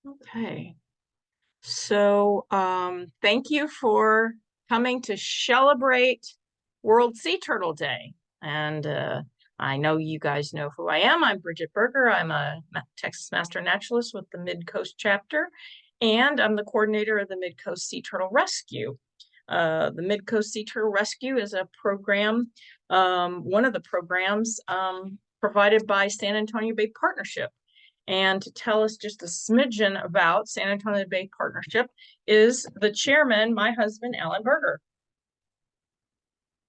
Okay, so thank you for coming to Shellabrate World Sea Turtle Day. And I know you guys know who I am. I'm Brigid Berger. I'm a Texas Master Naturalist with the Mid-Coast chapter, and I'm the coordinator of the Mid-Coast Sea Turtle Rescue. The Mid-Coast Sea Turtle Rescue is a program, one of the programs provided by San Antonio Bay Partnership. And to tell us just a smidgen about San Antonio Bay Partnership is the chairman, my husband, Alan Berger.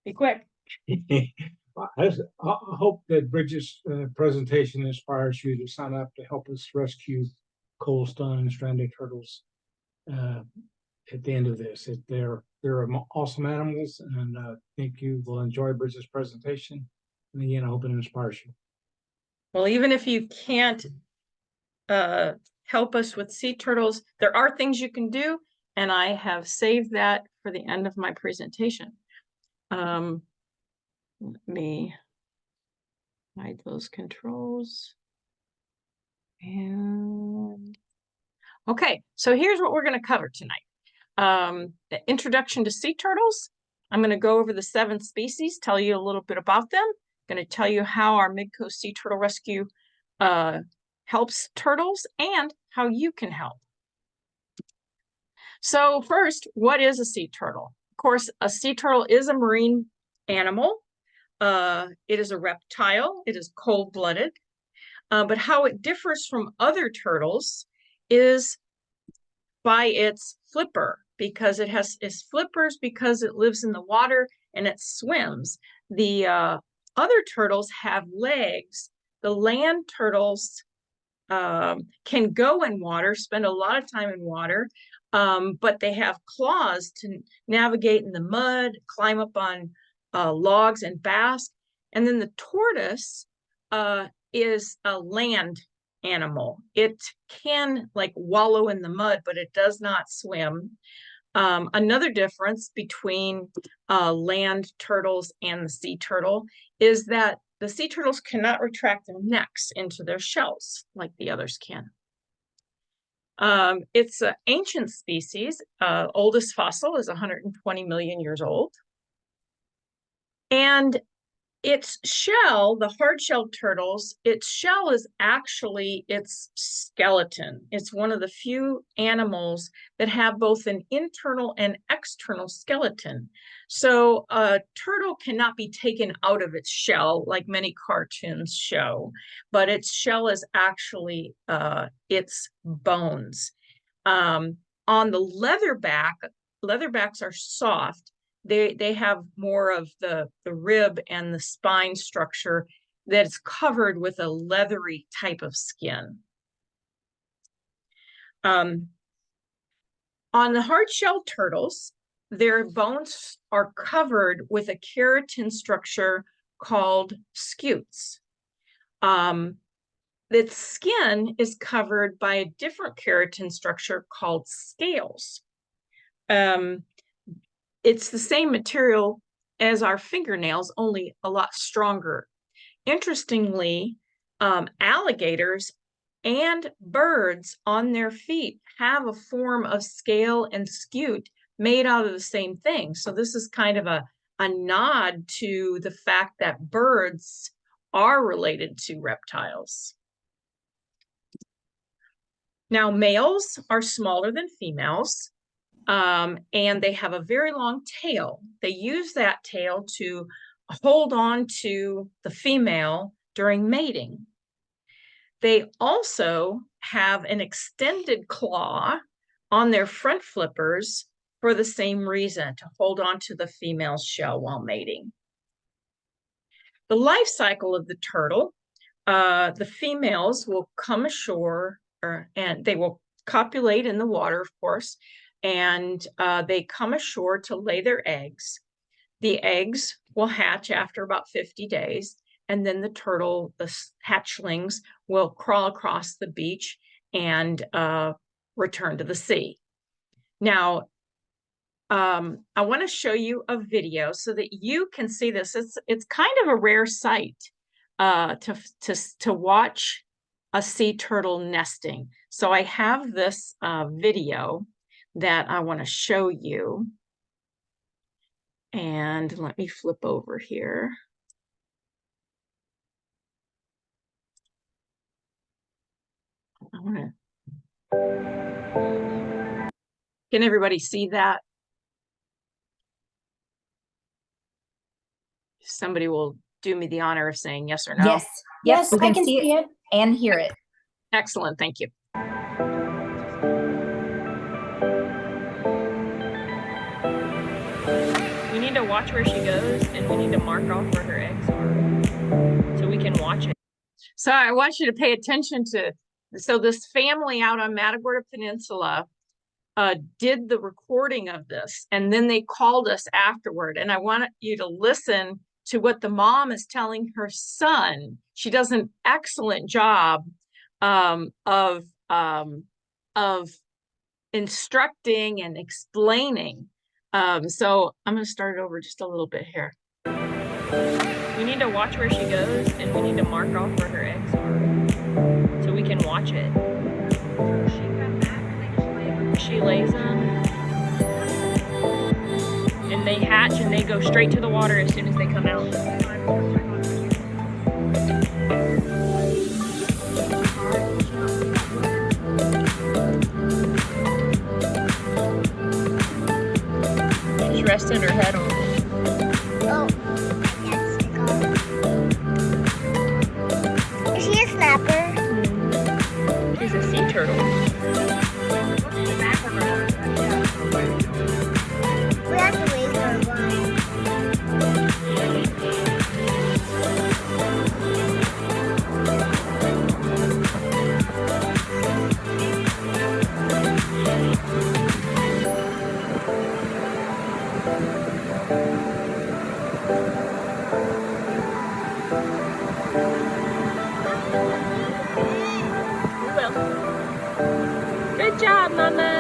Be quick. I hope that Bridget's presentation inspires you to sign up to help us rescue coal stone and stranded turtles at the end of this. They're awesome animals, and I think you will enjoy Bridget's presentation. And again, I hope it inspires you. Well, even if you can't help us with sea turtles, there are things you can do, and I have saved that for the end of my presentation. Let me hide those controls. And okay, so here's what we're going to cover tonight. The introduction to sea turtles. I'm going to go over the 7 species, tell you a little bit about them. I'm going to tell you how our Mid-Coast Sea Turtle Rescue helps turtles and how you can help. So first, what is a sea turtle? Of course, a sea turtle is a marine animal. It is a reptile. It is cold-blooded. But how it differs from other turtles is by its flipper, because it has its flippers because it lives in the water and it swims. The other turtles have legs. The land turtles can go in water, spend a lot of time in water, but they have claws to navigate in the mud, climb up on logs and bask. And then the tortoise is a land animal. It can like wallow in the mud, but it does not swim. Another difference between land turtles and the sea turtle is that the sea turtles cannot retract their necks into their shells like the others can. It's an ancient species. Oldest fossil is 120 million years old. And its shell, the hard-shelled turtles, its shell is actually its skeleton. It's one of the few animals that have both an internal and external skeleton. So a turtle cannot be taken out of its shell like many cartoons show, but its shell is actually its bones. On the leatherbacks are soft. They have more of the rib and the spine structure that's covered with a leathery type of skin. On the hard-shelled turtles, their bones are covered with a keratin structure called scutes. Its skin is covered by a different keratin structure called scales. It's the same material as our fingernails, only a lot stronger. Interestingly, alligators and birds on their feet have a form of scale and scute made out of the same thing. So this is kind of a nod to the fact that birds are related to reptiles. Now, males are smaller than females. And they have a very long tail. They use that tail to hold on to the female during mating. They also have an extended claw on their front flippers for the same reason, to hold on to the female's shell while mating. The life cycle of the turtle, the females will come ashore and they will copulate in the water, of course, and they come ashore to lay their eggs. The eggs will hatch after about 50 days, and then the hatchlings, will crawl across the beach and return to the sea. Now, I want to show you a video so that you can see this. It's kind of a rare sight to watch a sea turtle nesting. So I have this video that I want to show you. And let me flip over here. I want to. Can everybody see that? Somebody will do me the honor of saying yes or no. Yes. Yep, Yes, we I can can see see it. and hear it. Excellent, thank you. We need to watch where she goes, and we need to mark off where her eggs are so we can watch it. So I want you to pay attention to, so this family out on Matagorda Peninsula did the recording of this, and then they called us afterward. And I want you to listen to what the mom is telling her son. She does an excellent job of instructing and explaining. So I'm going to start it over just a little bit here. We need to watch where she goes, and we need to mark off where her eggs are so we can watch it. She lays them, and they hatch, and they go straight to the water as soon as they come out. She's resting her head on it. Oh, is she a snapper? She's a sea turtle. We have to wait for a while. Good job, Mama.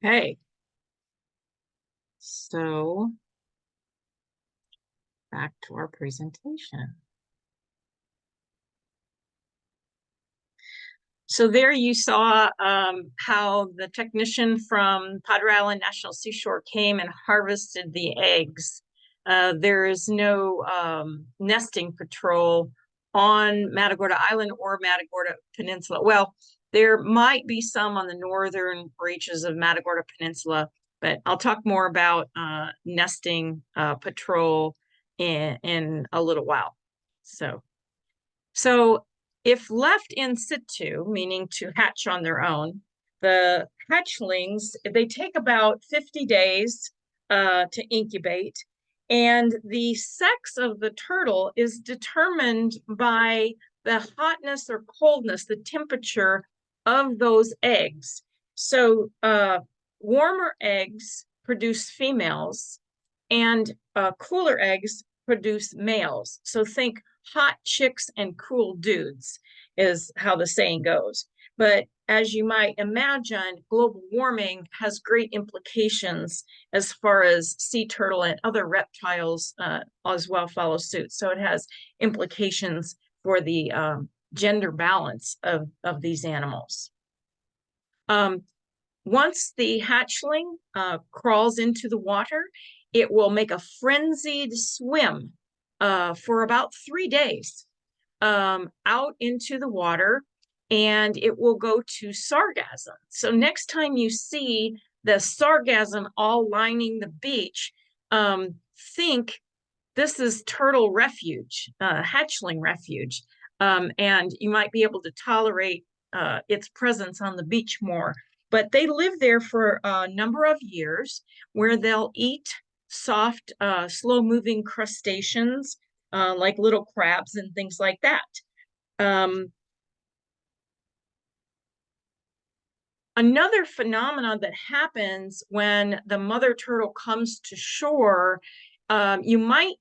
Okay. So back to our presentation. So there you saw how the technician from Padre Island National Seashore came and harvested the eggs. There is no nesting patrol on Matagorda Island or Matagorda Peninsula. Well, there might be some on the northern reaches of Matagorda Peninsula, but I'll talk more about nesting patrol in a little while. So if left in situ, meaning to hatch on their own, the hatchlings, they take about 50 days to incubate. And the sex of the turtle is determined by the hotness or coldness, the temperature of those eggs. So warmer eggs produce females, and cooler eggs produce males. So think hot chicks and cool dudes is how the saying goes. But as you might imagine, global warming has great implications as far as sea turtle and other reptiles as well follow suit. So it has implications for the gender balance of these animals. Once the hatchling crawls into the water, it will make a frenzied swim for about 3 days out into the water, and it will go to sargassum. So next time you see the sargassum all lining the beach, think this is turtle refuge, hatchling refuge, and you might be able to tolerate its presence on the beach more. But they live there for a number of years, where they'll eat soft, slow-moving crustaceans, like little crabs and things like that. Another phenomenon that happens when the mother turtle comes to shore, you might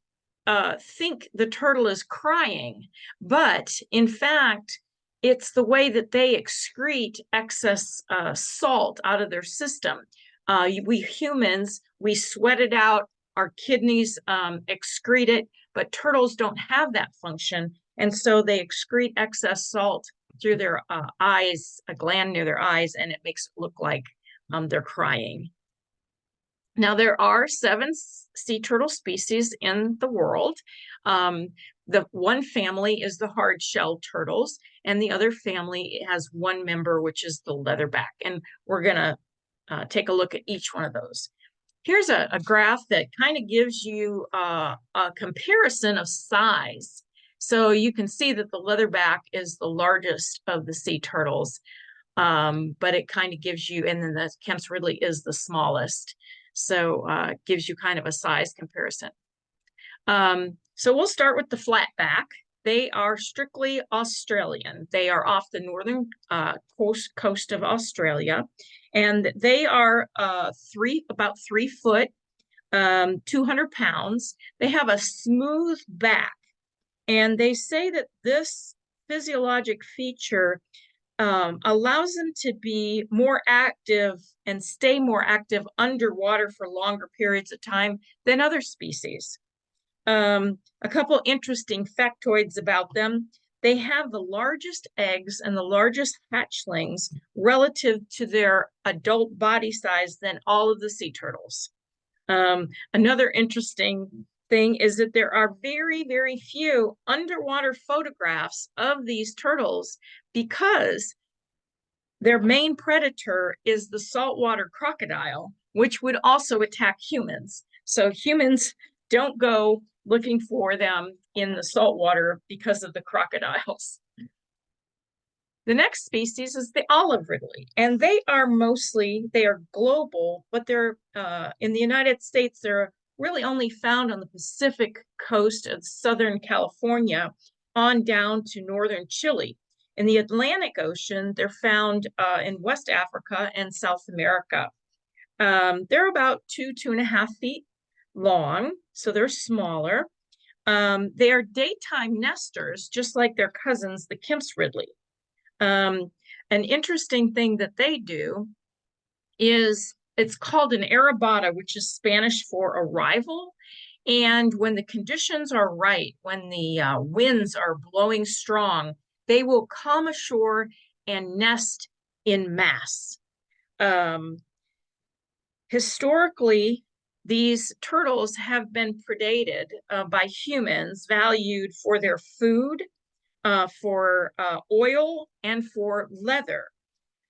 think the turtle is crying, but in fact, it's the way that they excrete excess salt out of their system. We humans, we sweat it out, our kidneys excrete it, but turtles don't have that function. And so they excrete excess salt through their eyes, a gland near their eyes, and it makes it look like they're crying. Now, there are 7 sea turtle species in the world. The one family is the hard-shell turtles, and the other family has one member, which is the leatherback. And we're going to take a look at each one of those. Here's a graph that kind of gives you a comparison of size. So you can see that the leatherback is the largest of the sea turtles, but it kind of gives you, and then the Kemp's Ridley is the smallest. So it gives you kind of a size comparison. So we'll start with the flatback. They are strictly Australian. They are off the northern coast of Australia, and they are about 3 foot, 200 pounds. They have a smooth back, and they say that this physiologic feature allows them to be more active and stay more active underwater for longer periods of time than other species. A couple interesting factoids about them. They have the largest eggs and the largest hatchlings relative to their adult body size than all of the sea turtles. Another interesting thing is that there are very, very few underwater photographs of these turtles because their main predator is the saltwater crocodile, which would also attack humans. So humans don't go looking for them in the saltwater because of the crocodiles. The next species is the olive ridley, and they are global, but they're in the United States, they're really only found on the Pacific coast of Southern California on down to northern Chile. In the Atlantic Ocean, they're found in West Africa and South America. They're about 2.5 feet long, so they're smaller. They are daytime nesters, just like their cousins, the Kemp's Ridley. An interesting thing that they do is it's called an arrabada, which is Spanish for arrival. And when the conditions are right, when the winds are blowing strong, they will come ashore and nest in mass. Historically, these turtles have been predated by humans, valued for their food, for oil, and for leather.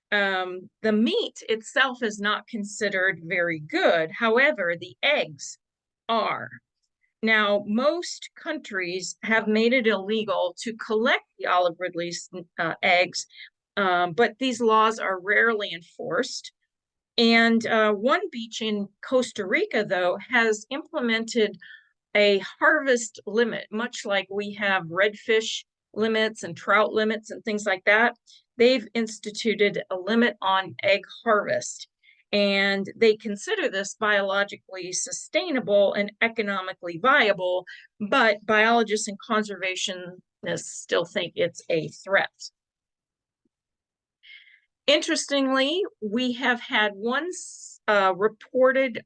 The meat itself is not considered very good. However, the eggs are. Now, most countries have made it illegal to collect the olive ridley's eggs, but these laws are rarely enforced. And one beach in Costa Rica, though, has implemented a harvest limit, much like we have redfish limits and trout limits and things like that. They've instituted a limit on egg harvest, and they consider this biologically sustainable and economically viable, but biologists and conservationists still think it's a threat. Interestingly, we have had one reported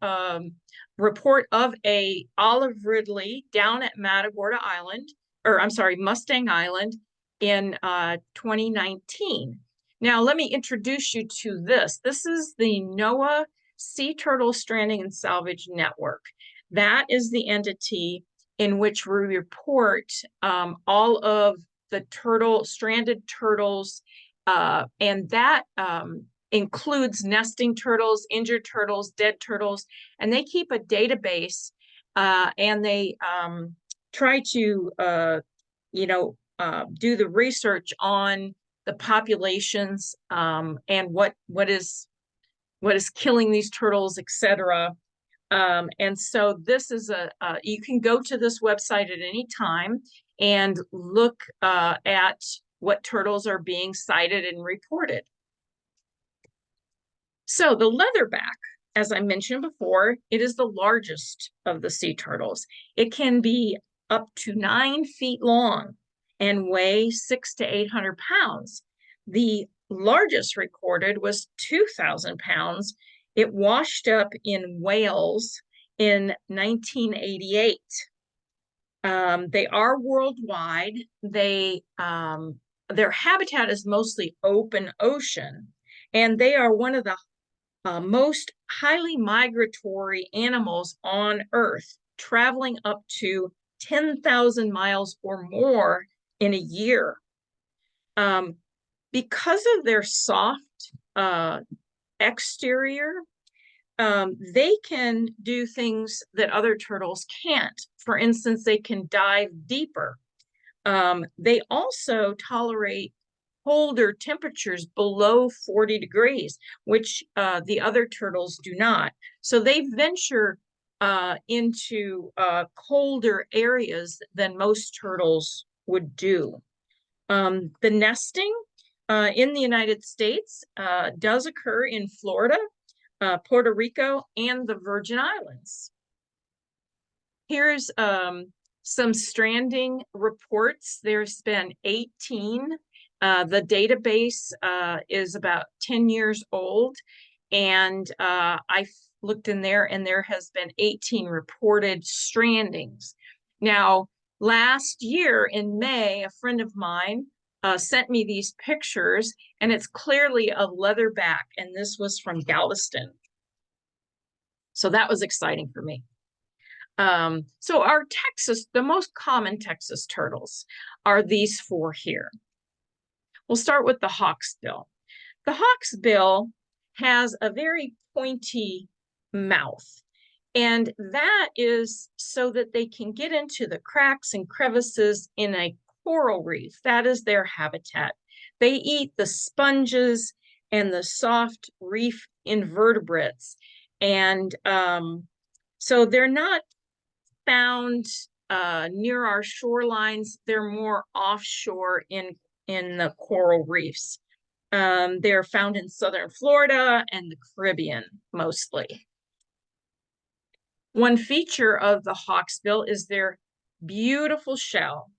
report of a olive ridley down at Matagorda Island, or I'm sorry, Mustang Island in 2019. Now, let me introduce you to this. This is the NOAA Sea Turtle Stranding and Salvage Network. That is the entity in which we report all of the stranded turtles, and that includes nesting turtles, injured turtles, dead turtles, and they keep a database, and they try to, do the research on the populations, and what is killing these turtles, etc. And so this is you can go to this website at any time and look at what turtles are being sighted and reported. So the leatherback, as I mentioned before, it is the largest of the sea turtles. It can be up to 9 feet long and weigh 600 to 800 pounds. The largest recorded was 2,000 pounds. It washed up in Wales in 1988. They are worldwide. Their habitat is mostly open ocean, and they are one of the most highly migratory animals on Earth, traveling up to 10,000 miles or more in a year. Because of their soft exterior, they can do things that other turtles can't. For instance, they can dive deeper. They also tolerate colder temperatures below 40 degrees, which the other turtles do not. So they venture into colder areas than most turtles would do. The nesting in the United States does occur in Florida, Puerto Rico, and the Virgin Islands. Here's some stranding reports. There's been 18. The database is about 10 years old, and I looked in there, and there has been 18 reported strandings. Now, last year in May, a friend of mine sent me these pictures, and it's clearly a leatherback, and this was from Galveston. So that was exciting for me. So our the most common Texas turtles are these 4 here. We'll start with the hawksbill. The hawksbill has a very pointy mouth, and that is so that they can get into the cracks and crevices in a coral reef. That is their habitat. They eat the sponges and the soft reef invertebrates, and so they're not found near our shorelines. They're more offshore in the coral reefs. They're found in southern Florida and the Caribbean mostly. One feature of the hawksbill is their beautiful shell.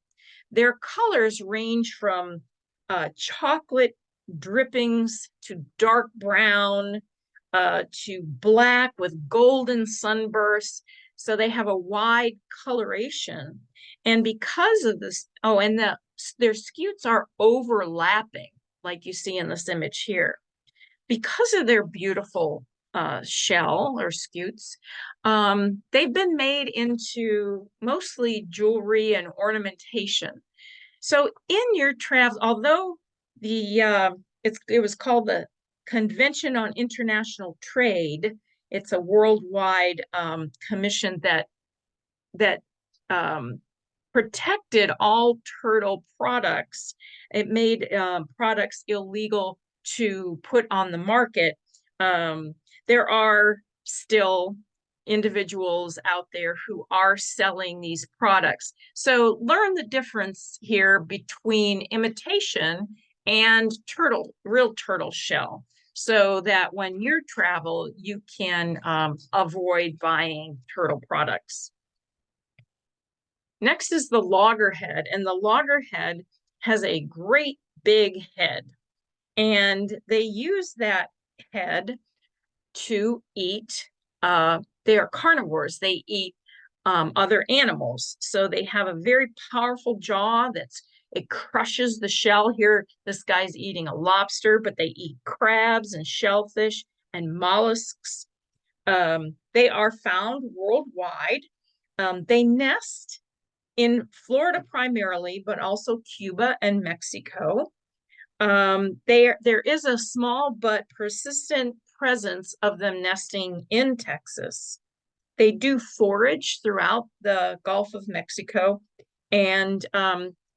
Their colors range from chocolate drippings to dark brown to black with golden sunbursts. So they have a wide coloration. And because of this, and their scutes are overlapping, like you see in this image here. Because of their beautiful shell or scutes, they've been made into mostly jewelry and ornamentation. So in your travels, although it was called the Convention on International Trade, it's a worldwide commission that protected all turtle products. It made products illegal to put on the market. There are still individuals out there who are selling these products. So learn the difference here between imitation and real turtle shell, so that when you travel, you can avoid buying turtle products. Next is the loggerhead, and the loggerhead has a great big head. And they use that head to eat, they are carnivores. They eat other animals. So they have a very powerful jaw it crushes the shell. Here, this guy's eating a lobster, but they eat crabs and shellfish and mollusks. They are found worldwide. They nest in Florida primarily, but also Cuba and Mexico. There is a small but persistent presence of them nesting in Texas. They do forage throughout the Gulf of Mexico, and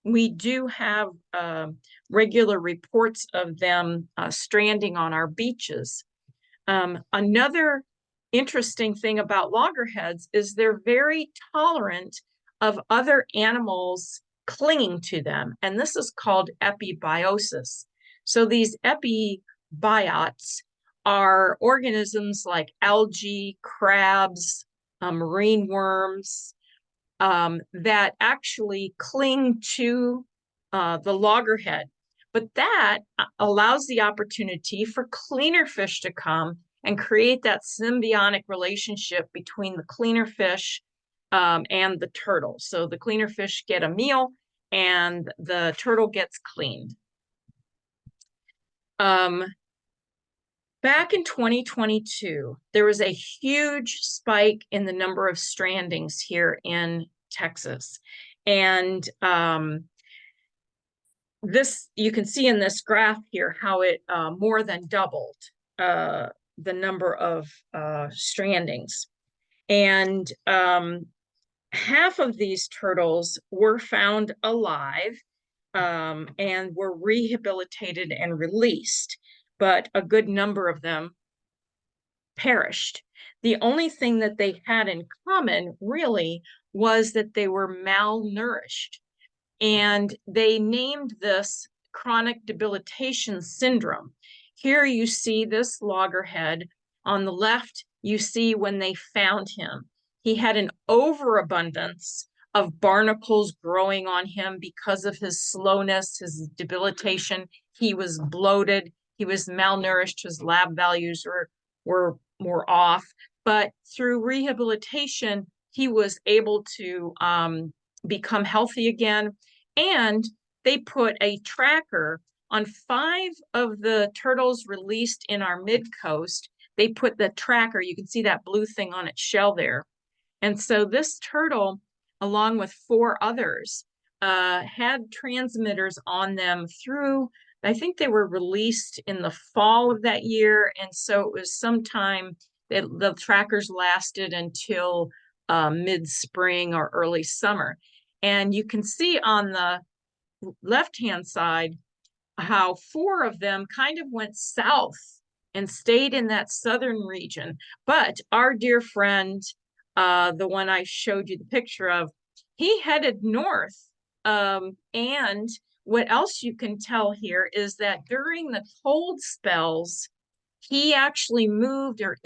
we do have regular reports of them stranding on our beaches. Another interesting thing about loggerheads is they're very tolerant of other animals clinging to them, and this is called epibiosis. So these epibiotes are organisms like algae, crabs, marine worms that actually cling to the loggerhead. But that allows the opportunity for cleaner fish to come and create that symbiotic relationship between the cleaner fish and the turtle. So the cleaner fish get a meal and the turtle gets cleaned. Back in 2022, there was a huge spike in the number of strandings here in Texas. And you can see in this graph here how it more than doubled the number of strandings. And half of these turtles were found alive and were rehabilitated and released, but a good number of them perished. The only thing that they had in common really was that they were malnourished. And they named this chronic debilitation syndrome. Here you see this loggerhead. On the left, you see when they found him. He had an overabundance of barnacles growing on him because of his slowness, his debilitation. He was bloated. He was malnourished. His lab values were more off. But through rehabilitation, he was able to become healthy again. And they put a tracker on 5 of the turtles released in our mid-coast. They put the tracker, you can see that blue thing on its shell there. And so this turtle, along with 4 others, had transmitters on them through, I think they were released in the fall of that year. And so it was sometime that the trackers lasted until mid-spring or early summer. And you can see on the left-hand side how 4 of them kind of went south and stayed in that southern region. But our dear friend, the one I showed you the picture of, he headed north. And what else you can tell here is that during the cold spells, he actually moved, or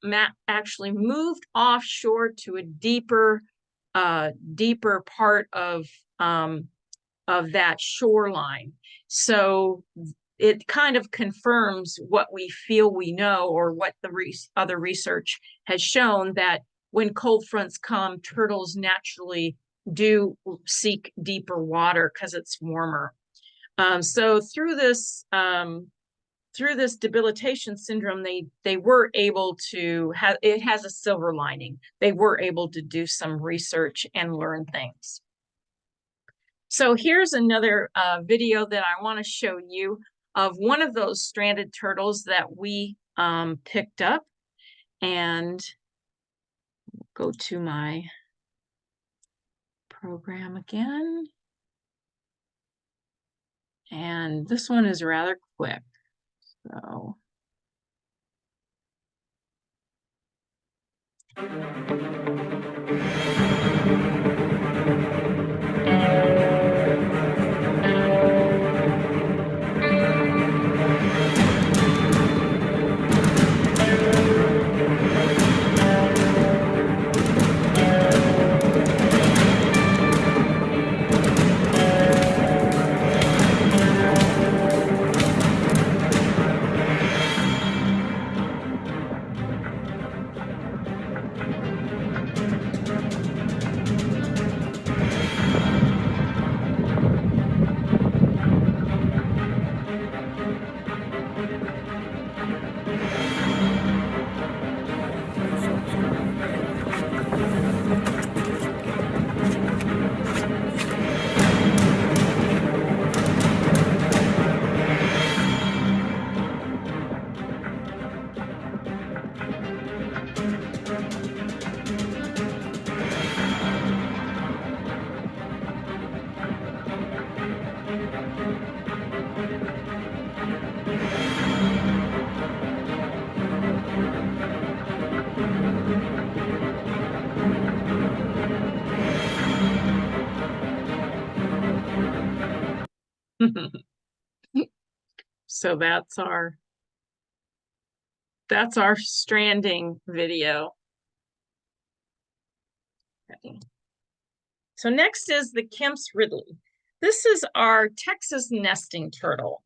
Matt actually moved offshore to a deeper part of that shoreline. So it kind of confirms what we feel we know, or what the other research has shown, that when cold fronts come, turtles naturally do seek deeper water because it's warmer. So through this debilitation syndrome, they were able to have, it has a silver lining. They were able to do some research and learn things. So here's another video that I want to show you of one of those stranded turtles that we picked up. And go to my program again. And this one is rather quick. So. So that's our stranding video. Okay. So next is the Kemp's Ridley. This is our Texas nesting turtle.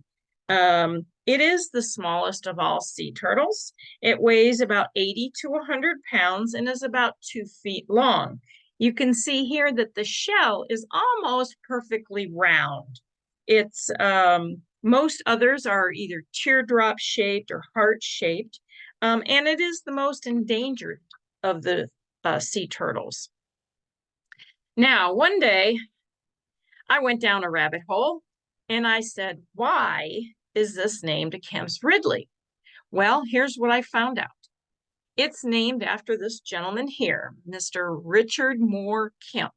It is the smallest of all sea turtles. It weighs about 80 to 100 pounds and is about 2 feet long. You can see here that the shell is almost perfectly round. It's most others are either teardrop shaped or heart shaped, and it is the most endangered of the sea turtles. Now, one day I went down a rabbit hole and I said, why is this named Kemp's Ridley? Well, here's what I found out. It's named after this gentleman here, Mr. Richard Moore Kemp.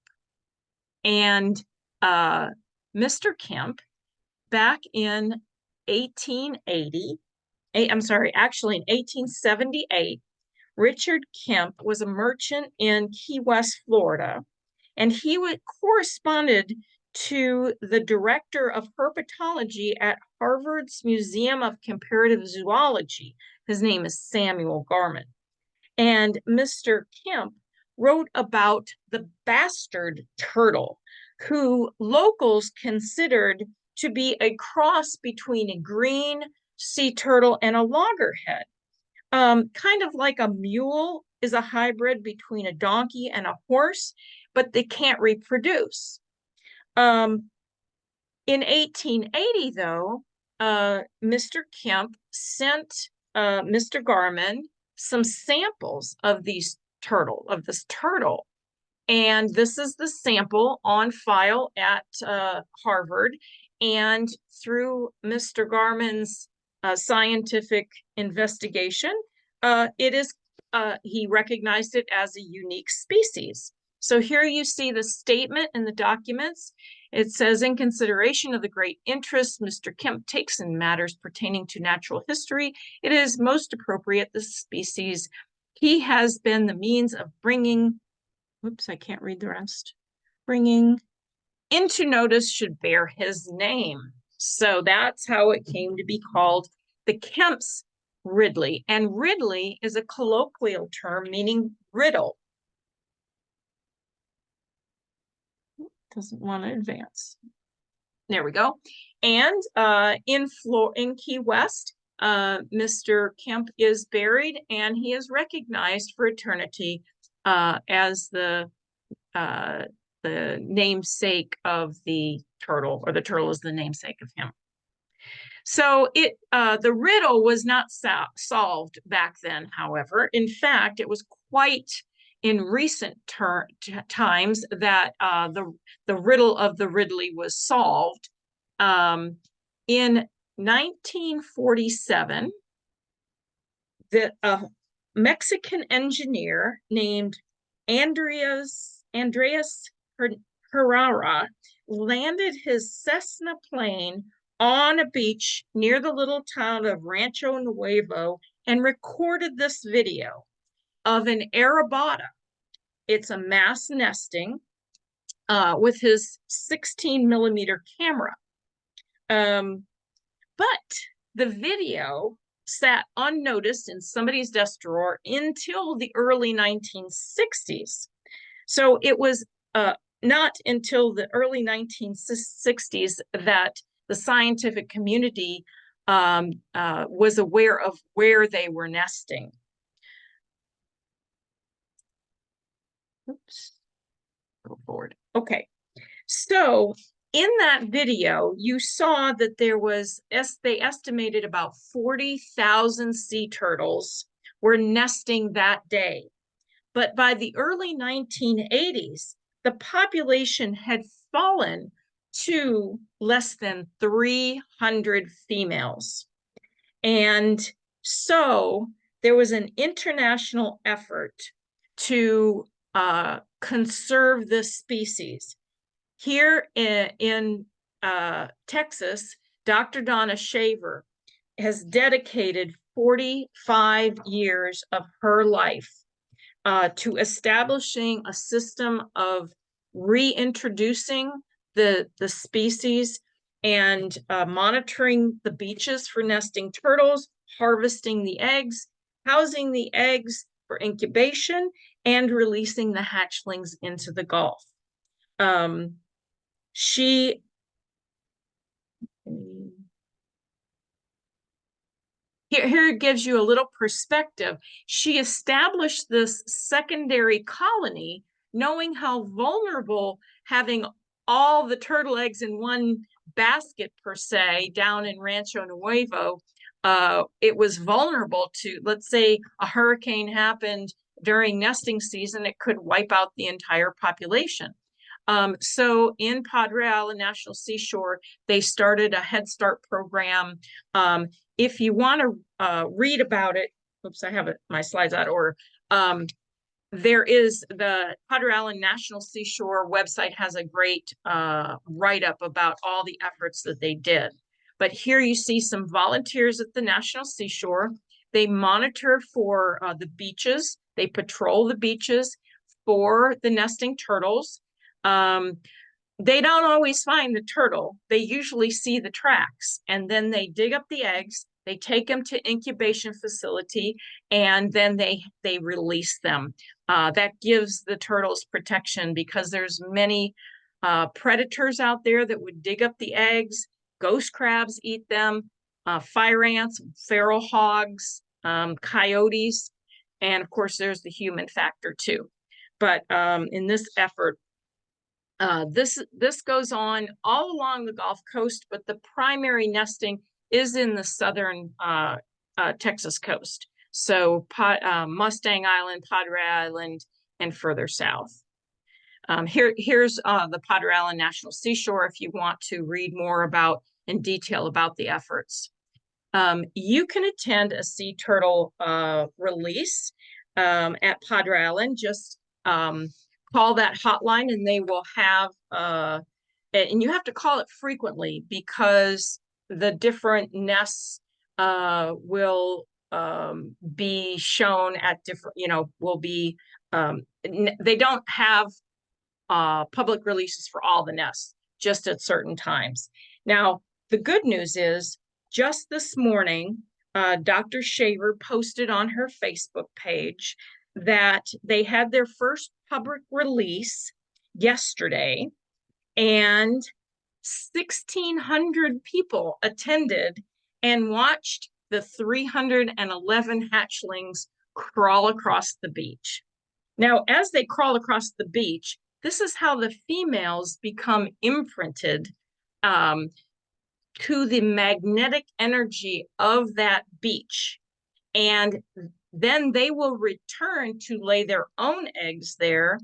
And Mr. Kemp, back in 1880, actually in 1878, Richard Kemp was a merchant in Key West, Florida, and he corresponded to the director of herpetology at Harvard's Museum of Comparative Zoology. His name is Samuel Garman. And Mr. Kemp wrote about the bastard turtle, who locals considered to be a cross between a green sea turtle and a loggerhead. Kind of like a mule is a hybrid between a donkey and a horse, but they can't reproduce. In 1880, though, Mr. Kemp sent Mr. Garman some samples of this turtle. And this is the sample on file at Harvard. And through Mr. Garman's scientific investigation, he recognized it as a unique species. So here you see the statement in the documents. It says, in consideration of the great interest Mr. Kemp takes in matters pertaining to natural history, it is most appropriate this species he has been the means of bringing, oops, I can't read the rest, bringing into notice should bear his name. So that's how it came to be called the Kemp's Ridley. And Ridley is a colloquial term meaning riddle. Doesn't want to advance. There we go. And in Key West, Mr. Kemp is buried, and he is recognized for eternity as the namesake of the turtle, or the turtle is the namesake of him. So the riddle was not solved back then, however. In fact, it was quite in recent times that the riddle of the Ridley was solved. In 1947, the Mexican engineer named Andreas Herrera landed his Cessna plane on a beach near the little town of Rancho Nuevo and recorded this video of an Arabata. It's a mass nesting with his 16mm camera. But the video sat unnoticed in somebody's desk drawer until the early 1960s. So it was not until the early 1960s that the scientific community was aware of where they were nesting. Oops, go forward. Okay, so in that video, you saw that there was, they estimated about 40,000 sea turtles were nesting that day. But by the early 1980s, the population had fallen to less than 300 females. And so there was an international effort to conserve this species. Here in Texas, Dr. Donna Shaver has dedicated 45 years of her life to establishing a system of reintroducing the species and monitoring the beaches for nesting turtles, harvesting the eggs, housing the eggs for incubation, and releasing the hatchlings into the Gulf. She Here it gives you a little perspective. She established this secondary colony, knowing how vulnerable having all the turtle eggs in one basket per se down in Rancho Nuevo, it was vulnerable to, let's say a hurricane happened during nesting season, it could wipe out the entire population. So in Padre Island National Seashore, they started a Head Start program. If you want to read about it, oops, I have my slides out of order. There is the Padre Island National Seashore website has a great write-up about all the efforts that they did. But here you see some volunteers at the National Seashore. They monitor for the beaches. They patrol the beaches for the nesting turtles. They don't always find the turtle. They usually see the tracks, and then they dig up the eggs, they take them to incubation facility, and then they release them. That gives the turtles protection because there's many predators out there that would dig up the eggs. Ghost crabs eat them, fire ants, feral hogs, coyotes, and of course there's the human factor too. But in this effort, this goes on all along the Gulf Coast, but the primary nesting is in the southern Texas coast. So Mustang Island, Padre Island, and further south. Here's the Padre Island National Seashore if you want to read more about in detail about the efforts. You can attend a sea turtle release at Padre Island. Just call that hotline and they will have, and you have to call it frequently because the different nests will be shown at different, will be, they don't have public releases for all the nests, just at certain times. Now, the good news is just this morning, Dr. Shaver posted on her Facebook page that they had their first public release yesterday, and 1,600 people attended and watched the 311 hatchlings crawl across the beach. Now, as they crawl across the beach, this is how the females become imprinted to the magnetic energy of that beach. And then they will return to lay their own eggs there.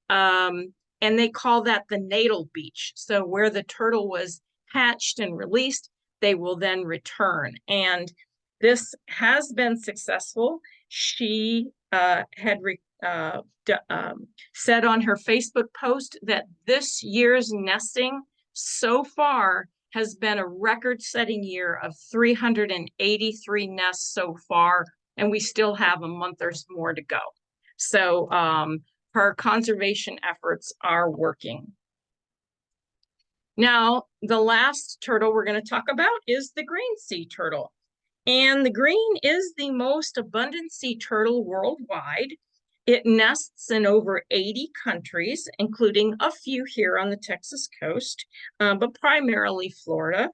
And they call that the natal beach. So where the turtle was hatched and released, they will then return. And this has been successful. She had said on her Facebook post that this year's nesting so far has been a record-setting year of 383 nests so far, and we still have a month or more to go. So her conservation efforts are working. Now, the last turtle we're going to talk about is the green sea turtle. And the green is the most abundant sea turtle worldwide. It nests in over 80 countries, including a few here on the Texas coast, but primarily Florida.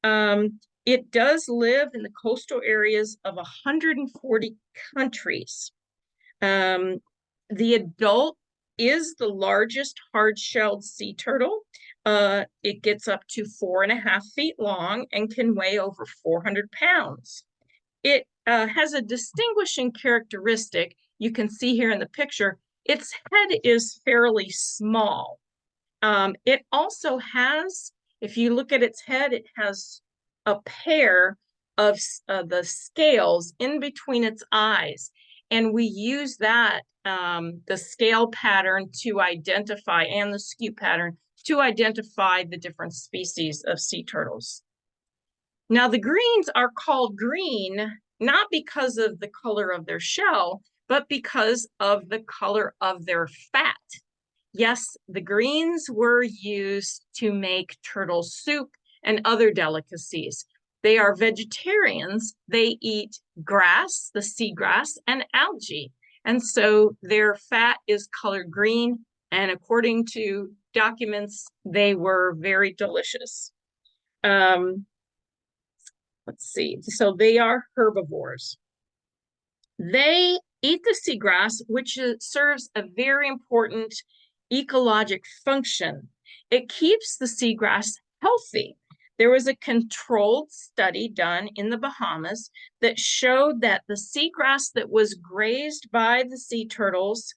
It does live in the coastal areas of 140 countries. The adult is the largest hard-shelled sea turtle. It gets up to 4.5 feet long and can weigh over 400 pounds. It has a distinguishing characteristic. You can see here in the picture, its head is fairly small. It also has, if you look at its head, it has a pair of the scales in between its eyes. And we use that, the scale pattern to identify, and the skew pattern to identify the different species of sea turtles. Now, the greens are called green, not because of the color of their shell, but because of the color of their fat. Yes, the greens were used to make turtle soup and other delicacies. They are vegetarians. They eat grass, the seagrass, and algae. And so their fat is colored green. And according to documents, they were very delicious. Let's see. So they are herbivores. They eat the seagrass, which serves a very important ecologic function. It keeps the seagrass healthy. There was a controlled study done in the Bahamas that showed that the seagrass that was grazed by the sea turtles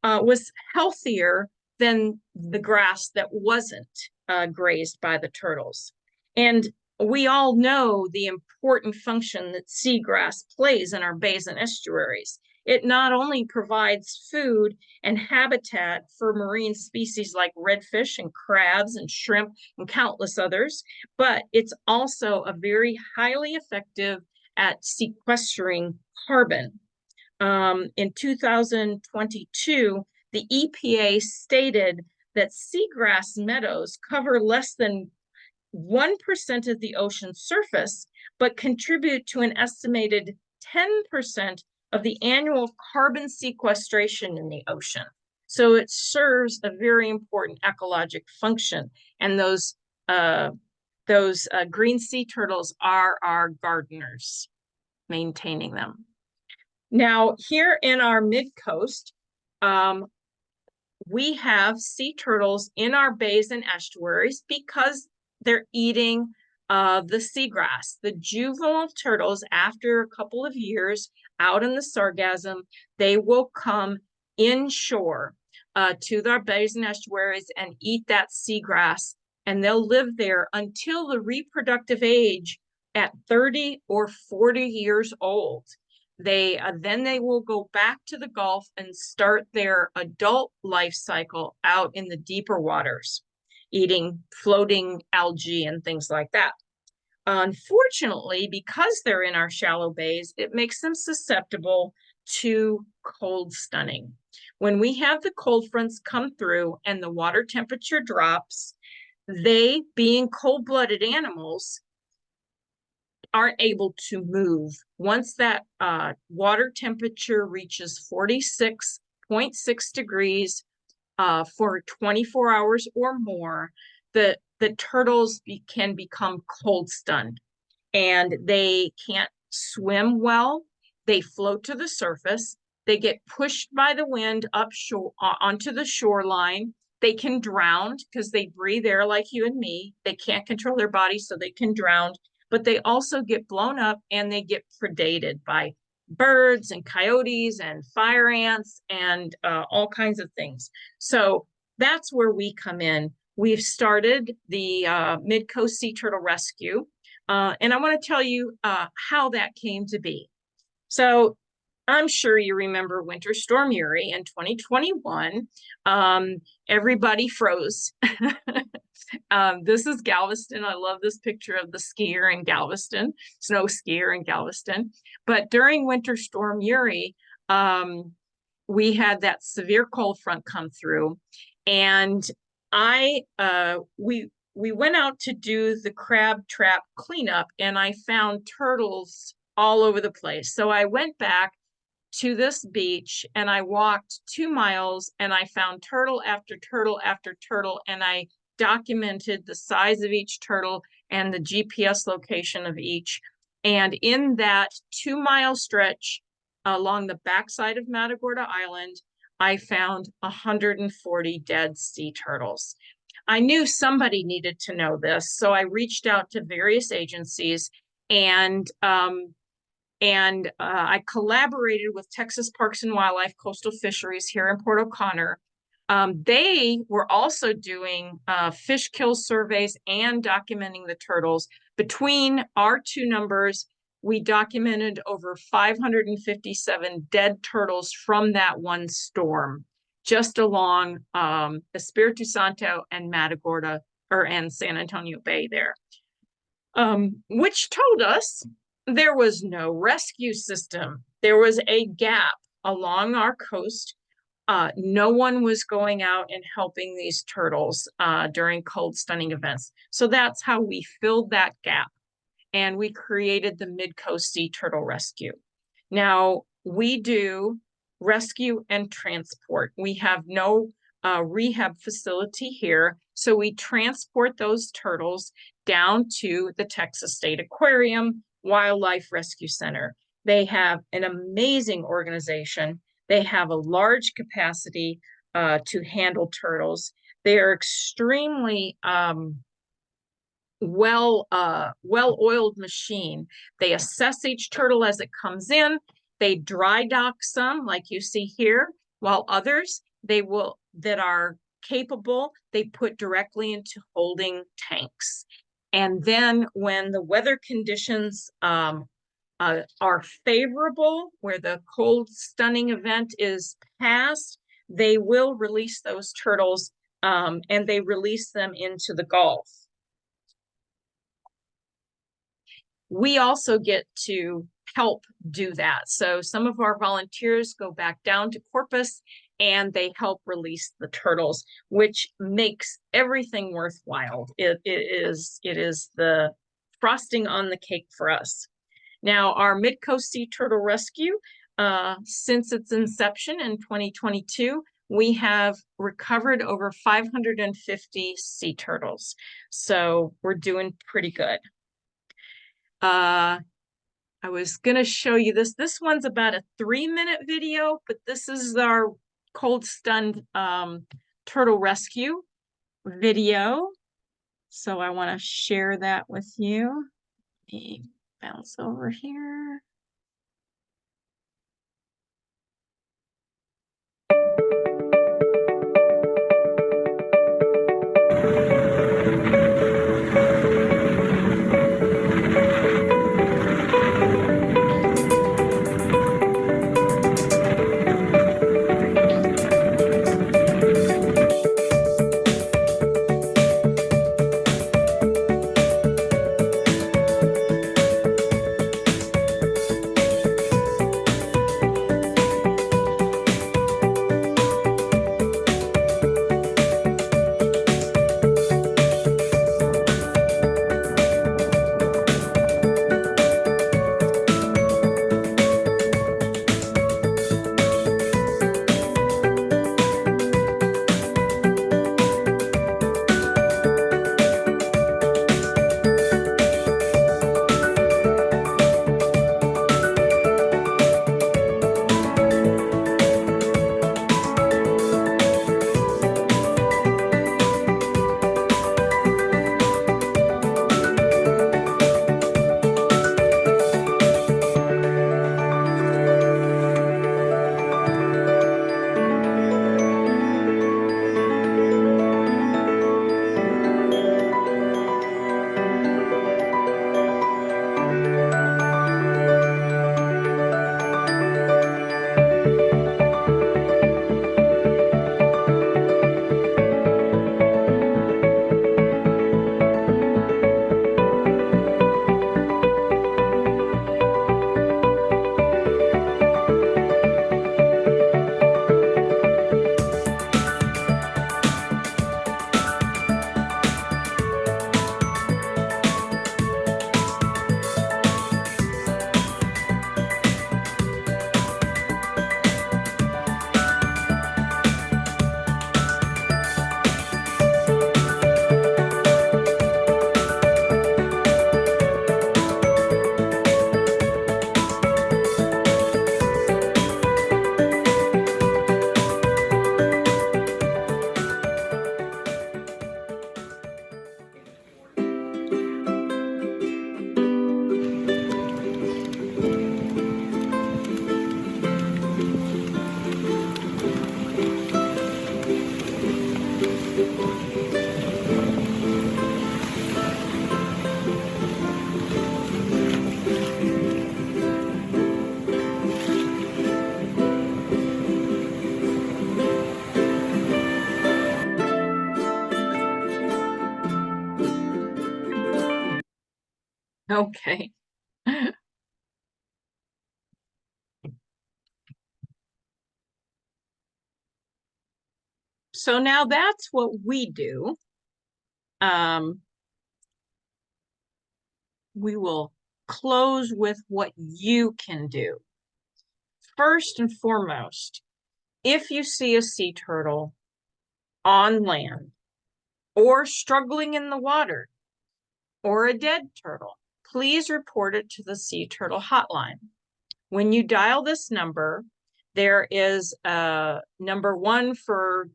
was healthier than the grass that wasn't grazed by the turtles. And we all know the important function that seagrass plays in our bays and estuaries. It not only provides food and habitat for marine species like redfish and crabs and shrimp and countless others, but it's also a very highly effective at sequestering carbon. In 2022, the EPA stated that seagrass meadows cover less than 1% of the ocean surface, but contribute to an estimated 10% of the annual carbon sequestration in the ocean. So it serves a very important ecologic function. And those green sea turtles are our gardeners, maintaining them. Now, here in our mid-coast, we have sea turtles in our bays and estuaries because they're eating the seagrass. The juvenile turtles, after a couple of years out in the sargassum, they will come inshore to their bays and estuaries and eat that seagrass, and they'll live there until the reproductive age at 30 or 40 years old. Then they will go back to the Gulf and start their adult life cycle out in the deeper waters, eating floating algae and things like that. Unfortunately, because they're in our shallow bays, it makes them susceptible to cold stunning. When we have the cold fronts come through and the water temperature drops, they, being cold-blooded animals, aren't able to move. Once that water temperature reaches 46.6 degrees for 24 hours or more, the turtles can become cold stunned, and they can't swim well. They float to the surface. They get pushed by the wind upshore onto the shoreline. They can drown because they breathe air like you and me. They can't control their body, so they can drown. But they also get blown up and they get predated by birds and coyotes and fire ants and all kinds of things. So that's where we come in. We've started the Mid-Coast Sea Turtle Rescue, and I want to tell you how that came to be. So I'm sure you remember Winter Storm Uri in 2021. Everybody froze. This is Galveston. I love this picture of the skier in Galveston, snow skier in Galveston. But during Winter Storm Uri, we had that severe cold front come through, and we went out to do the crab trap cleanup, and I found turtles all over the place. So I went back to this beach and I walked 2 miles and I found turtle after turtle after turtle, and I documented the size of each turtle and the GPS location of each. And in that 2-mile stretch along the backside of Matagorda Island, I found 140 dead sea turtles. I knew somebody needed to know this, so I reached out to various agencies, and I collaborated with Texas Parks and Wildlife Coastal Fisheries here in Port O'Connor. They were also doing fish kill surveys and documenting the turtles. Between our two numbers, we documented over 557 dead turtles from that one storm, just along Espiritu Santo and Matagorda, and San Antonio Bay there, which told us there was no rescue system. There was a gap along our coast No one was going out and helping these turtles during cold stunning events. So that's how we filled that gap, and we created the Mid-Coast Sea Turtle Rescue. Now, we do rescue and transport. We have no rehab facility here, so we transport those turtles down to the Texas State Aquarium Wildlife Rescue Center. They have an amazing organization. They have a large capacity to handle turtles. They are extremely well-oiled machine. They assess each turtle as it comes in. They dry dock some, like you see here, while others that are capable, they put directly into holding tanks. And then when the weather conditions are favorable, where the cold stunning event is past, they will release those turtles, and they release them into the Gulf. We also get to help do that. So some of our volunteers go back down to Corpus and they help release the turtles, which makes everything worthwhile. It is the frosting on the cake for us. Now, our Mid-Coast Sea Turtle Rescue, since its inception in 2022, we have recovered over 550 sea turtles. So we're doing pretty good. I was going to show you this. This one's about a 3-minute video, but this is our cold stunned turtle rescue video. So I want to share that with you. Let me bounce over here. Okay. So now that's what we do. We will close with what you can do. First and foremost, if you see a sea turtle on land or struggling in the water or a dead turtle, please report it to the Sea Turtle Hotline. When you dial this number, there is number 1 for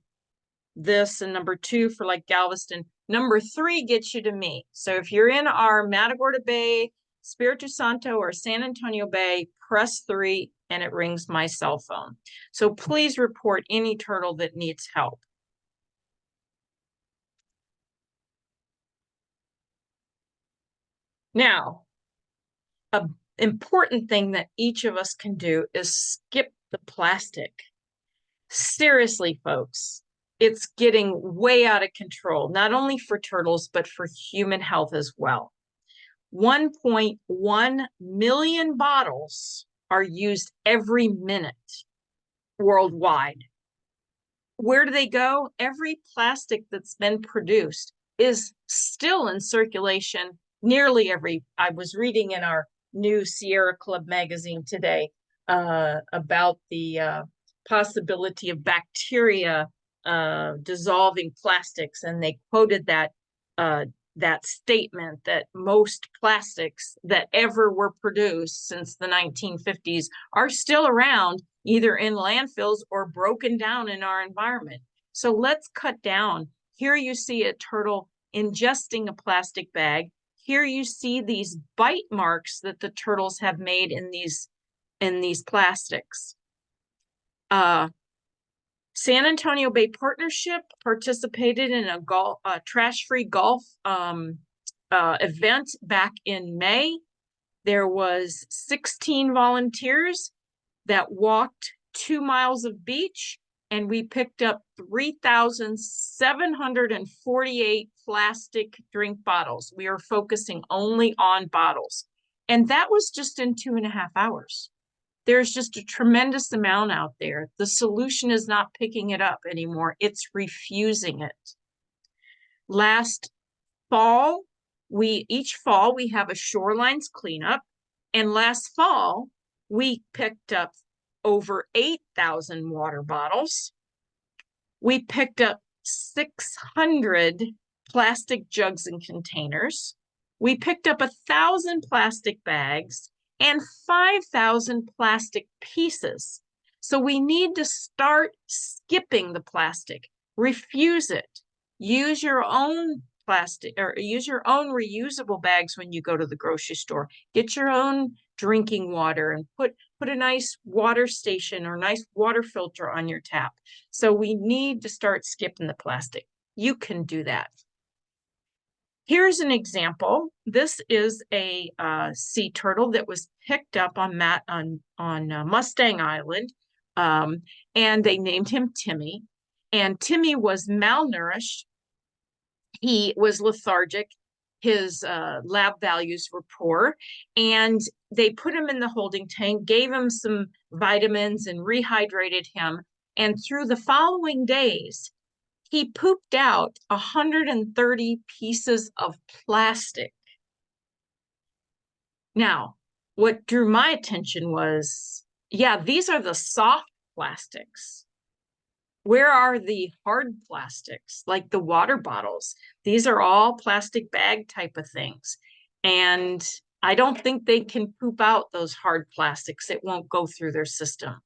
this and number 2 for like Galveston. Number 3 gets you to me. So if you're in our Matagorda Bay, Espiritu Santo, or San Antonio Bay, press 3 and it rings my cell phone. So please report any turtle that needs help. Now, an important thing that each of us can do is skip the plastic. Seriously, folks, it's getting way out of control, not only for turtles, but for human health as well. 1.1 million bottles are used every minute worldwide. Where do they go? Every plastic that's been produced is still in circulation. Nearly every, I was reading in our new Sierra Club magazine today about the possibility of bacteria dissolving plastics, and they quoted that that statement that most plastics that ever were produced since the 1950s are still around, either in landfills or broken down in our environment. So let's cut down. Here you see a turtle ingesting a plastic bag. Here you see these bite marks that the turtles have made in these plastics. San Antonio Bay Partnership participated in a trash-free golf event back in May. There was 16 volunteers that walked 2 miles of beach, and we picked up 3,748 plastic drink bottles. We are focusing only on bottles. And that was just in 2.5 hours. There's just a tremendous amount out there. The solution is not picking it up anymore. It's refusing it. Last fall, each fall we have a shorelines cleanup. And last fall, we picked up over 8,000 water bottles. We picked up 600 plastic jugs and containers. We picked up 1,000 plastic bags and 5,000 plastic pieces. So we need to start skipping the plastic. Refuse it. Use your own plastic, or use your own reusable bags when you go to the grocery store. Get your own drinking water and put a nice water station or nice water filter on your tap. So we need to start skipping the plastic. You can do that. Here's an example. This is a sea turtle that was picked up on Mustang Island, and they named him Timmy. And Timmy was malnourished. He was lethargic. His lab values were poor, and they put him in the holding tank, gave him some vitamins, and rehydrated him. And through the following days, he pooped out 130 pieces of plastic. Now, what drew my attention was, yeah, these are the soft plastics. Where are the hard plastics, like the water bottles? These are all plastic bag type of things. And I don't think they can poop out those hard plastics. It won't go through their system.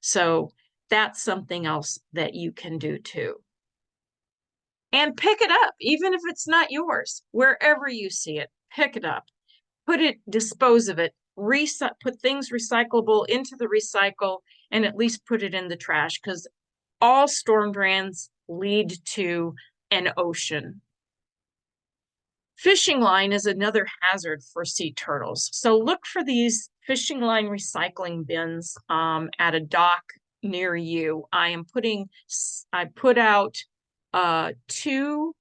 So that's something else that you can do too. And pick it up, even if it's not yours. Wherever you see it, pick it up. Dispose of it. Put things recyclable into the recycle, and at least put it in the trash, because all storm drains lead to an ocean. Fishing line is another hazard for sea turtles. So look for these fishing line recycling bins at a dock near you. I put out 2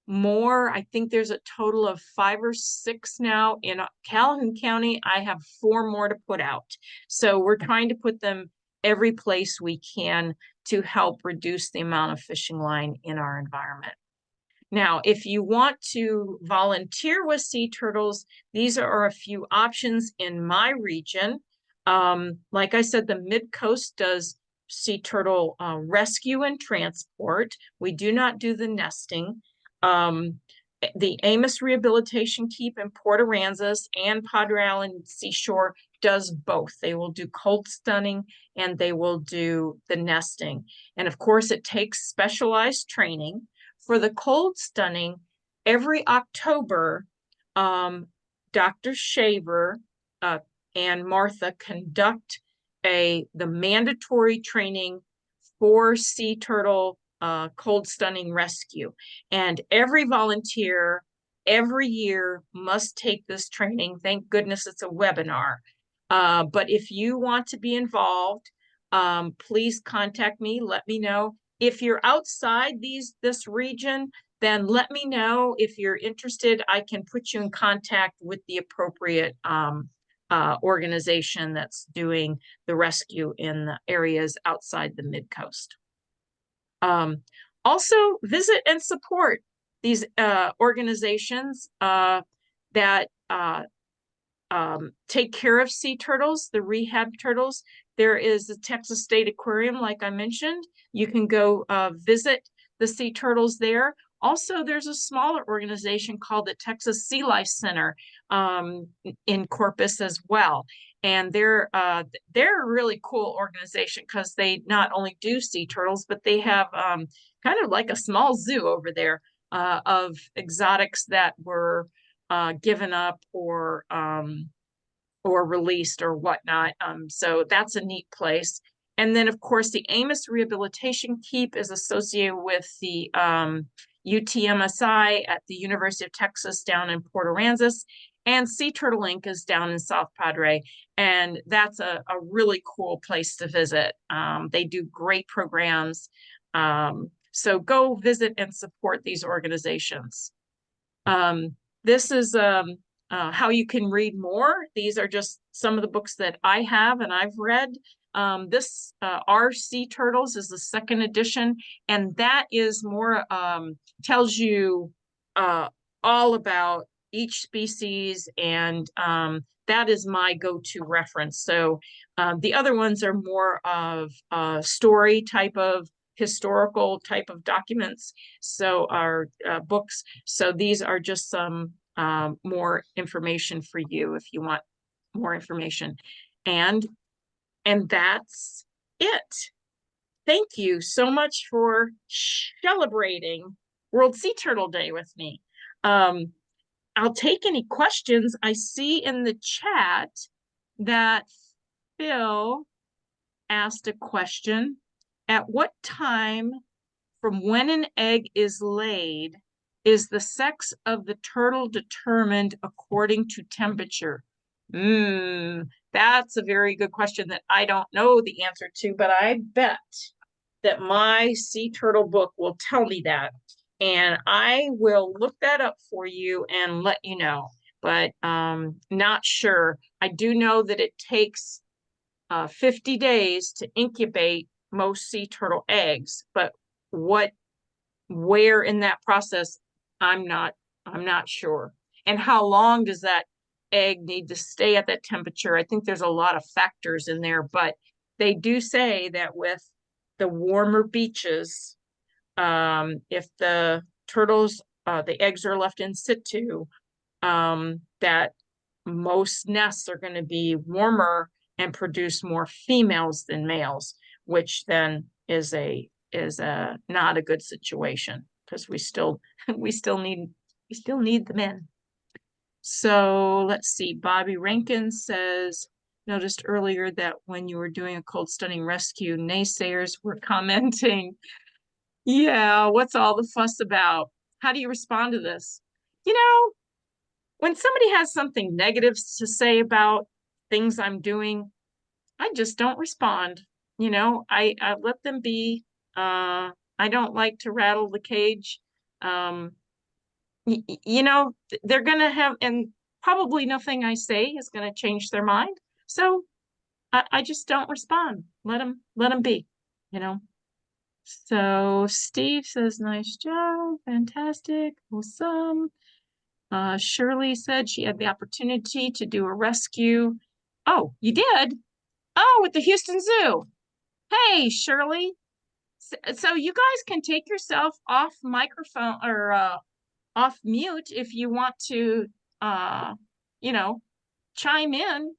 more. I think there's a total of 5 or 6 now in Calhoun County. I have 4 more to put out. So we're trying to put them every place we can to help reduce the amount of fishing line in our environment. Now, if you want to volunteer with sea turtles, these are a few options in my region. Like I said, the Mid-Coast does sea turtle rescue and transport. We do not do the nesting. The Amos Rehabilitation Keep in Port Aransas and Padre Island Seashore does both. They will do cold stunning and they will do the nesting. And of course, it takes specialized training. For the cold stunning, every October, Dr. Shaver and Martha conduct the mandatory training for sea turtle cold stunning rescue. And every volunteer every year must take this training. Thank goodness it's a webinar. But if you want to be involved, please contact me. Let me know. If you're outside this region, then let me know. If you're interested, I can put you in contact with the appropriate organization that's doing the rescue in the areas outside the Mid-Coast. Also, visit and support these organizations that take care of sea turtles, the rehab turtles. There is the Texas State Aquarium, like I mentioned. You can go visit the sea turtles there. Also, there's a smaller organization called the Texas Sea Life Center in Corpus as well. And they're a really cool organization because they not only do sea turtles, but they have kind of like a small zoo over there of exotics that were given up or released or whatnot. So that's a neat place. And then, of course, the Amos Rehabilitation Keep is associated with the UTMSI at the University of Texas down in Port Aransas, and Sea Turtle Inc. is down in South Padre, and that's a really cool place to visit. They do great programs, so go visit and support these organizations. This is how you can read more. These are just some of the books that I have and I've read. This Our Sea Turtles is the second edition, and that is more tells you all about each species, and that is my go-to reference. So the other ones are more of story type of historical type of documents, so our books. So these are just some more information for you if you want more information. And that's it. Thank you so much for celebrating World Sea Turtle Day with me. I'll take any questions. I see in the chat that Phil asked a question. At what time from when an egg is laid is the sex of the turtle determined according to temperature? That's a very good question that I don't know the answer to, but I bet that my sea turtle book will tell me that. And I will look that up for you and let you know, but not sure. I do know that it takes 50 days to incubate most sea turtle eggs, but where in that process, I'm not sure. And how long does that egg need to stay at that temperature? I think there's a lot of factors in there, but they do say that with the warmer beaches, if the turtles, the eggs are left in situ, that most nests are going to be warmer and produce more females than males, which then is not a good situation because we still need the men. So let's see. Bobby Rankin says, noticed earlier that when you were doing a cold stunning rescue, naysayers were commenting. Yeah, what's all the fuss about? How do you respond to this? You know, when somebody has something negative to say about things I'm doing, I just don't respond. You know, I let them be. I don't like to rattle the cage. You know, they're gonna have, and probably nothing I say is gonna change their mind. So I just don't respond. Let them be, you know. So Steve says, nice job, fantastic, awesome. Shirley said she had the opportunity to do a rescue. Oh, you did? Oh, with the Houston Zoo. Hey, Shirley. So you guys can take yourself off microphone or off mute if you want to, you know, chime in.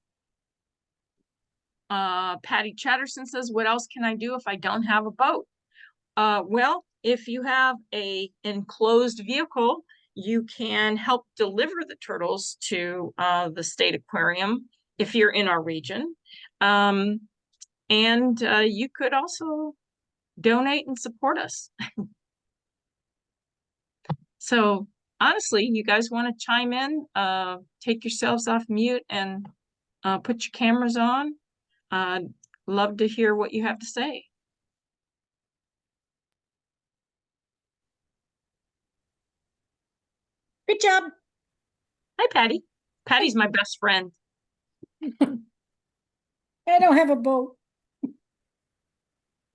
Patty Chatterson says, what else can I do if I don't have a boat? Well, if you have a enclosed vehicle, you can help deliver the turtles to the state aquarium if you're in our region. And you could also donate and support us. So honestly, you guys want to chime in, take yourselves off mute and put your cameras on. Love to hear what you have to say. Good job. Hi, Patty. Patty's my best friend. I don't have a boat.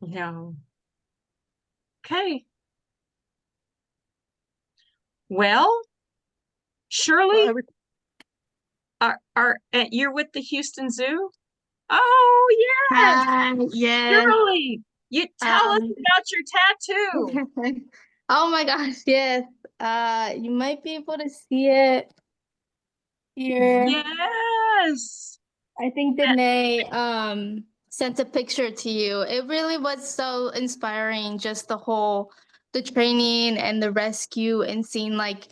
No. Okay. Well, Shirley, you're with the Houston Zoo? Oh, yes. Yes. Shirley, you tell us about your tattoo. Oh my gosh, yes. You might be able to see it here. Yes. I think Danae sent a picture to you. It really was so inspiring, just the training and the rescue, and seeing like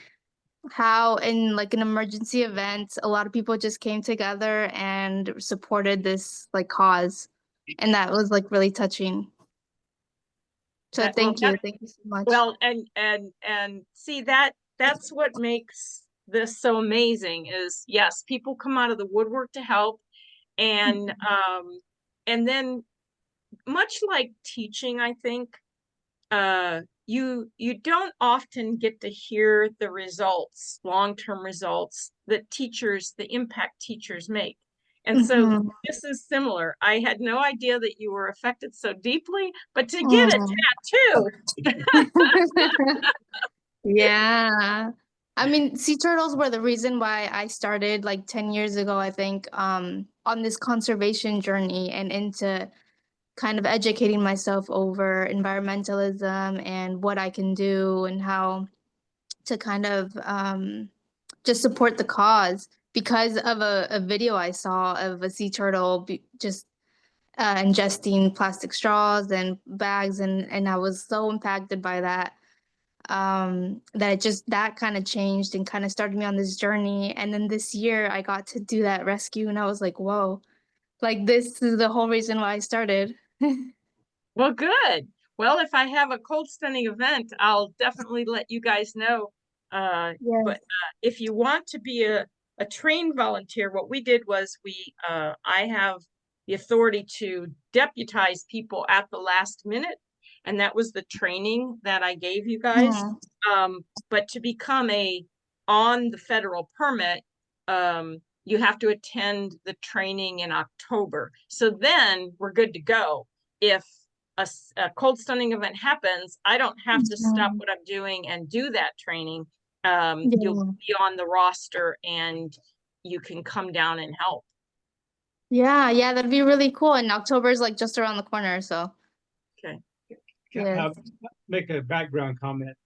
how in like an emergency event, a lot of people just came together and supported this like cause. And that was like really touching. So thank you so much. Well, and see that's what makes this so amazing is yes, people come out of the woodwork to help, and then much like teaching, I think you don't often get to hear the results, long-term results that the impact teachers make. And so this is similar. I had no idea that you were affected so deeply, but to get a tattoo. Yeah. I mean, sea turtles were the reason why I started like 10 years ago, I think, on this conservation journey and into kind of educating myself over environmentalism and what I can do and how to kind of just support the cause because of a video I saw of a sea turtle just ingesting plastic straws and bags, and I was so impacted by that that kind of changed and kind of started me on this journey. And then this year I got to do that rescue, and I was like, whoa, like this is the whole reason why I started. Well, good. Well, if I have a cold stunning event, I'll definitely let you guys know. Yes. But if you want to be a trained volunteer, what we did was I have the authority to deputize people at the last minute, and that was the training that I gave you guys. But to become on the federal permit, you have to attend the training in October. So then we're good to go. If a cold stunning event happens, I don't have to stop what I'm doing and do that training. You'll be on the roster and you can come down and help. Yeah, that'd be really cool. And October is like just around the corner, so. Okay. Can I make a background comment?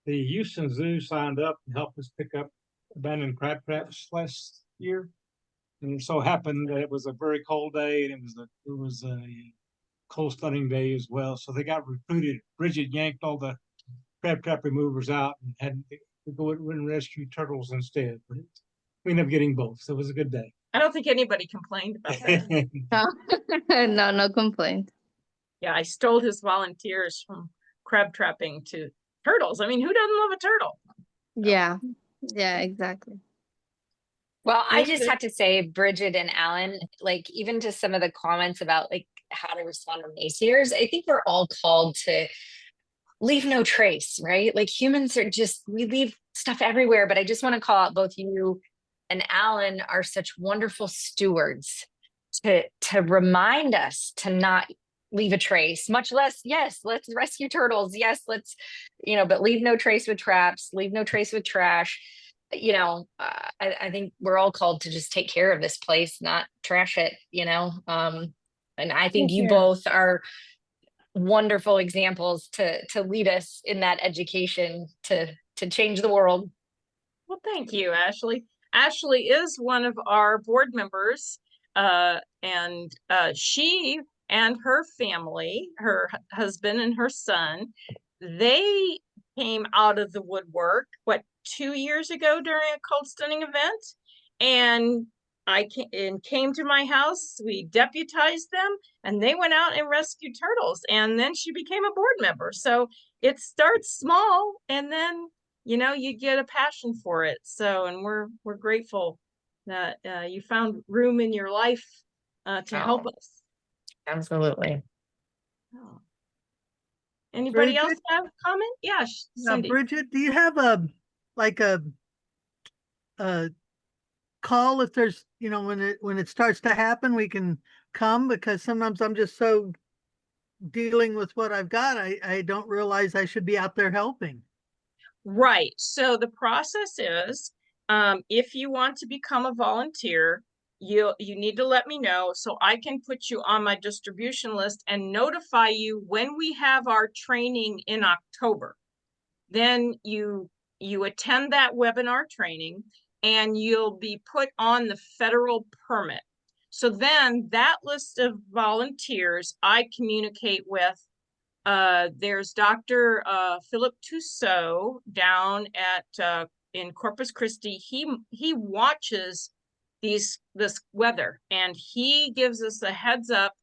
The Houston Zoo signed up and helped us pick up abandoned crab traps last year. And it so happened that it was a very cold day, and it was a cold stunning day as well. So they got recruited. Brigid yanked all the crab trap removers out and had to go and rescue turtles instead. But we ended up getting both, so it was a good day. I don't think anybody complained about that. No complaint. Yeah, I stole his volunteers from crab trapping to turtles. I mean, who doesn't love a turtle? Yeah, exactly. Well, I just have to say, Brigid and Alan, like even to some of the comments about like how to respond to naysayers, I think we're all called to leave no trace, right? Like humans we leave stuff everywhere, but I just want to call out both you and Alan are such wonderful stewards to remind us to not leave a trace, much less, yes, let's rescue turtles. Yes, let's, but leave no trace with traps, leave no trace with trash. I think we're all called to just take care of this place, not trash it, and I think you Here. both are wonderful examples to lead us in that education to change the world. Well, thank you, Ashley. Ashley is one of our board members, and she and her family, her husband and her son, they came out of the woodwork, 2 years ago during a cold stunning event, and came to my house. We deputized them, and they went out and rescued turtles. And then she became a board member. So it starts small, and then you get a passion for it. So, and we're grateful that you found room in your life to help us. Absolutely. Oh. Anybody else Brigid? have a comment? Yeah, Cindy. Brigid, do you have a call if there's, when it starts to happen, we can come? Because sometimes I'm just so dealing with what I've got, I don't realize I should be out there helping. Right. So the process is, if you want to become a volunteer, you need to let me know so I can put you on my distribution list and notify you when we have our training in October. Then you attend that webinar training and you'll be put on the federal permit. So then that list of volunteers I communicate with. There's Dr. Philip Tussaud down at in Corpus Christi. He watches this weather, and he gives us a heads up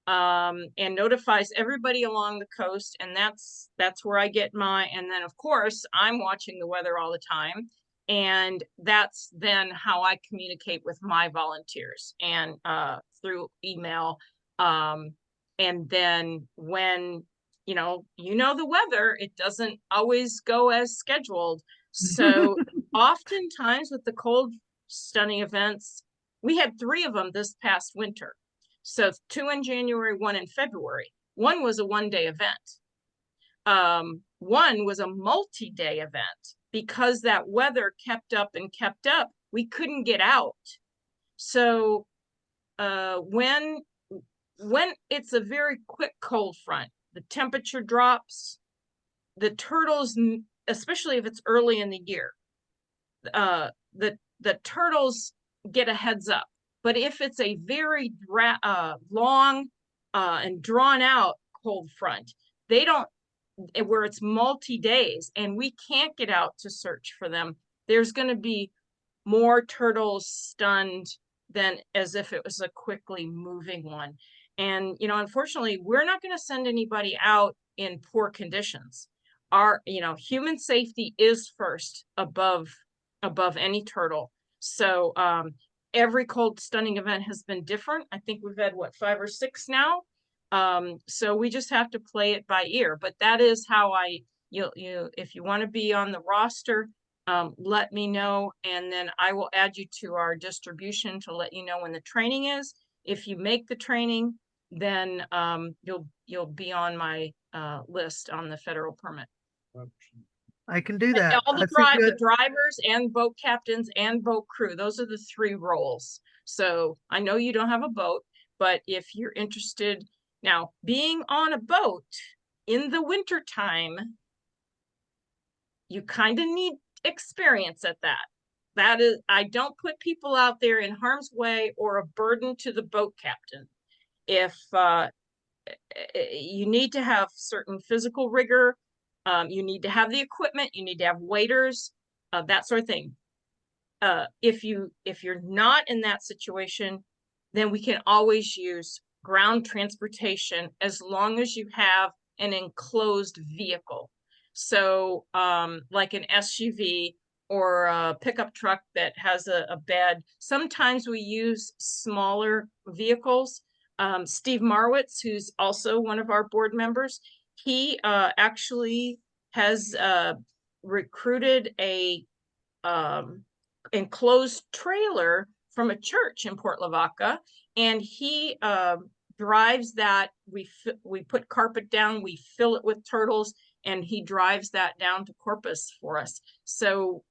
and notifies everybody along the coast, and that's where I get and then of course I'm watching the weather all the time, and that's then how I communicate with my volunteers, and through email, and then when the weather, it doesn't always go as scheduled. So oftentimes with the cold stunning events, we had 3 of them this past winter. So 2 in January, 1 in February. One was a 1-day event. One was a multi-day event. Because that weather kept up, we couldn't get out. So when it's a very quick cold front, the temperature drops, the turtles, especially if it's early in the year, the turtles get a heads up. But if it's a very long and drawn out cold front, they don't, where it's multi-days and we can't get out to search for them, there's going to be more turtles stunned than as if it was a quickly moving one. And, unfortunately, we're not going to send anybody out in poor conditions. Our, human safety is first above any turtle. So every cold stunning event has been different. I think we've had 5 or 6 now. So we just have to play it by ear. But that is how if you want to be on the roster, let me know, and then I will add you to our distribution to let you know when the training is. If you make the training, then you'll be on my list on the federal permit. I can do that. All the drivers and boat captains and boat crew, those are the 3 roles. So I know you don't have a boat, but if you're interested, now being on a boat in the winter time, you kind of need experience at that. That is, I don't put people out there in harm's way or a burden to the boat captain. If you need to have certain physical rigor, you need to have the equipment, you need to have waders, that sort of thing. If you're not in that situation, then we can always use ground transportation as long as you have an enclosed vehicle. So like an SUV or a pickup truck that has a bed. Sometimes we use smaller vehicles. Steve Marwitz, who's also one of our board members, he actually has recruited a enclosed trailer from a church in Port Lavaca, and he drives that, we put carpet down, we fill it with turtles, and he drives that down to Corpus for us. So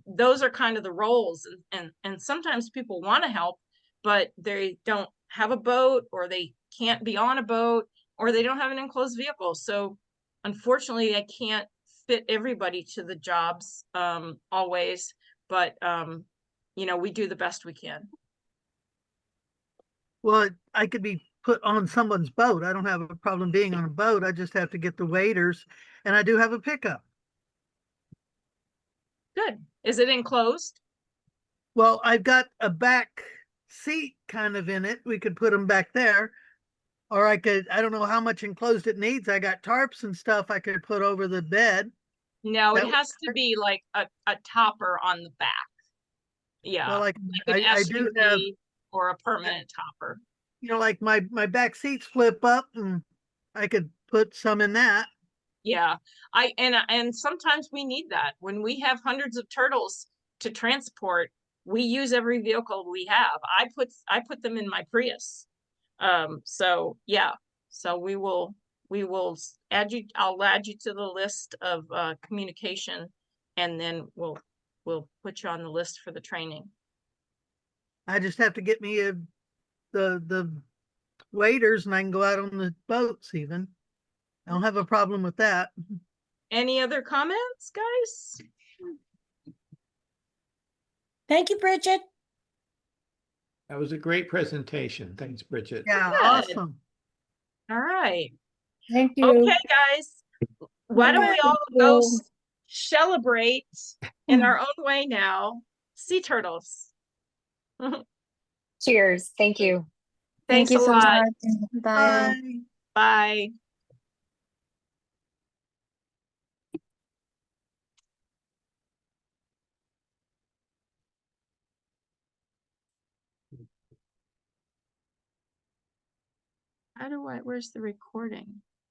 those are kind of the roles, and sometimes people want to help, but they don't have a boat, or they can't be on a boat, or they don't have an enclosed vehicle. So unfortunately, I can't fit everybody to the jobs always, but you know, we do the best we can. Well, I could be put on someone's boat. I don't have a problem being on a boat. I just have to get the waders, and I do have a pickup. Good. Is it enclosed? Well, I've got a back seat kind of in it. We could put them back there. Or I don't know how much enclosed it needs. I got tarps and stuff I could put over the bed. No, That it would has to be like a topper on the back. Yeah, Well, like an I do have, SUV or a permanent topper. like my back seats flip up and I could put some in that. Yeah, and sometimes we need that. When we have hundreds of turtles to transport, we use every vehicle we have. I put them in my Prius. So yeah, so we will add you, I'll add you to the list of communication, and then we'll put you on the list for the training. I just have to get me the waders and I can go out on the boats even. I don't have a problem with that. Any other comments, guys? Thank you, Bridget. That was a great presentation. Thanks, Bridget. Yeah, Good. awesome. All right. Thank you. Okay, guys. Why don't we all go celebrate in our own way now? Sea turtles. Cheers. Thank you. Thanks Thank you a so lot. much. Bye. Bye. Bye. Where's the recording?